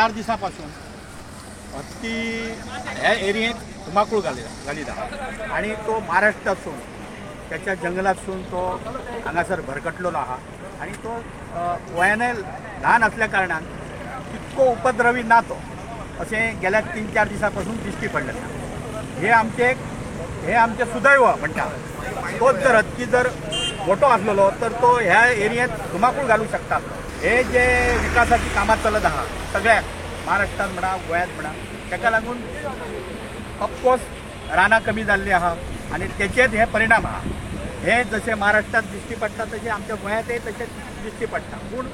4 दिसांपासून हत्ती ह्या एरियेत धुमाकूळ घालीत आहा आणि तो महाराष्ट्रासून त्याच्या जंगलातसून तो हांगासर भरकटलेलो आहा आणि तो वयाने ल्हान असल्या कारणान तितको उपद्रवी ना तो अशें गेल्या 3-4 दिसांपासून दिश्टी पडलें। हे आमचे सुदैव म्हणटा। तोच जर हत्ती जर मोठो असलेलो तर तो ह्या एरियेत धुमाकूळ घालू शकता। हे जे विकासाची कामां चलत आहा सगळ्याक महाराष्ट्रात म्हणा गोंयांत म्हणा ताका लागून ऑफकोर्स रानां कमी जाल्लीं आहा आणि तेचेच हे परिणाम आहा। हे जसे महाराष्ट्रात दिश्टी पडटा तसे आमच्या गोंयांतय तशेंच दिश्टी पडटा। पूण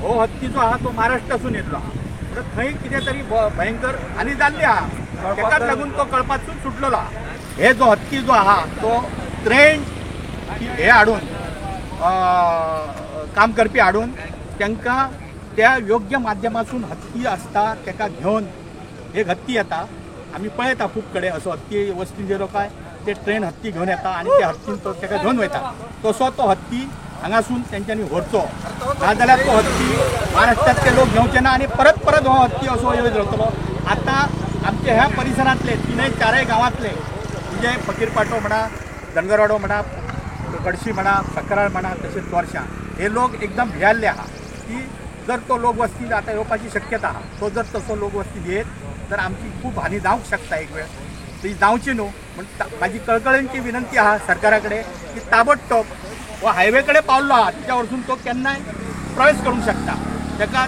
हो हत्ती जो आहा तो महाराष्ट्रासून येतलो आहा म्हणून थंय कितें तरी भयंकर हानी जाल्ली आहा ताकाच लागून तो कळपासून सुटलेलो आहा। हे जो हत्ती जो आहा तो ट्रेंड हे हाडून काम करपी हाडून तांकां त्या योग्य माध्यमातून हत्ती आसता ताका घेवन एक हत्ती येता। आमी पळयता खूब कडेन असो हत्ती वस्ती गेलो काय ते ट्रेन हत्ती घेवन येता आणि त्या हत्तीन तो ताका घेवन वयता। तसो तो हत्ती हांगासून तेंच्यांनी व्हरचो नाजाल्यार तो हत्ती महाराष्ट्रातले लोक घेवचे ना आणि परत परत हो हत्ती असो येत रावतलो। आतां आमचे ह्या परिसरांतले 3-4 गांवांतले म्हणजे फकीरपाटो म्हणा धनगरवाडो म्हणा कडशी म्हणा सकराळ म्हणा तसेच वर्षा हे लोक एकदम भियाल्ले आहा की जर तो लोकवस्ती आता येवपाची शक्यता आहा। तो जर तसो लोकवस्ती येत तर आमची खूप हानी जावंक शकता एक वेळ ती जावची न्हू। म्हणून माझी कळकळींची विनंती आहा सरकारा कडेन की ताबडतोब हो हायवे कडेन पावल्लो आहा तिच्या वरसून तो केन्नाय प्रवेश करूंक शकता। ताका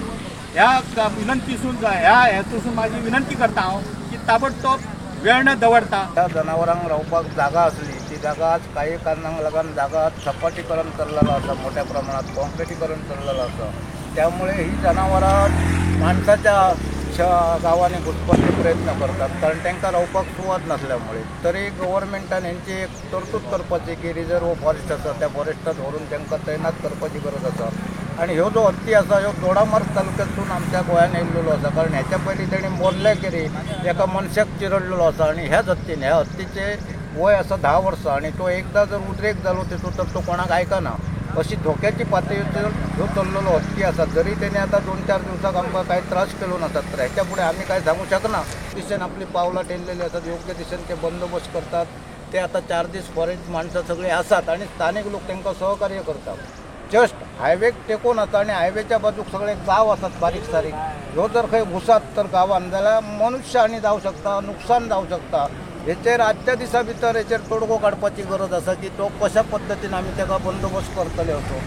ह्या विनंतीसून ह्या हेतूसून माझी विनंती करता हांव की ताबडतोब वेळ न दवरता त्या जनावरांक रावपाक जागा असली ती जागा आज काही कारणांक लागून जागा सपाटीकरण चल्लेलो आसा, मोठ्या प्रमाणात कॉन्क्रिटीकरण चल्लेलो आसा। त्यामुळे ही जनावरां माणसाच्या गावांनी घुसपाचे प्रयत्न करतात कारण तांकां रावपाक सुवात नसल्यामुळे। तरी गव्हर्मेंटान हेंची एक तरतूद करपाची की रिजर्व फॉरेस्ट आसा त्या फॉरेस्टात व्हरून तांकां तैनात करपाची गरज आसा। आणि ह्यो जो हत्ती आसा ह्यो दोडामार्ग तालुक्यातून आमच्या गोंयांत येयल्लो आसा कारण हेच्या पयलीं तेणी मोरले केरी एका मनशाक चिरडलेलो आसा आणि ह्याच हत्तीन ह्या हत्तीचे वय आसा 10 वर्सां आणि तो एकदा जर उद्रेक जालो तेचो तर तो कोणाक आयकना अशी धोक्याची पातळीचेर ह्यो चल्लेलो हत्ती आसा। जरी तेणे आतां 2-4 दिवसाक आमकां कांय त्रास केलो नासत तर हेच्या फुडें आमी कांय सांगूं शकना। दिशेन आपली पावलां ठेयल्लेली आसात, योग्य दिशेन ते बंदोबस्त करतात। ते आतां 4 दीस फॉरेस्ट माणसां सगळीं आसात आणि स्थानिक लोक तांकां सहकार्य करतात। जस्ट हायवेक तेंकून आसा आणि हायवेच्या बाजूक सगळे गांव आसात बारीक सारीक। ह्यो जर खंय घुसात तर गांवांत जाल्यार मनुश्य हानी जावं शकता, नुकसान जावं शकता। हेचेर आजच्या दिसा भितर हेचेर तोडगो काडपाची गरज आसा की तो कशा पद्दतीन आमी ताका बंदोबस्त करतले असो।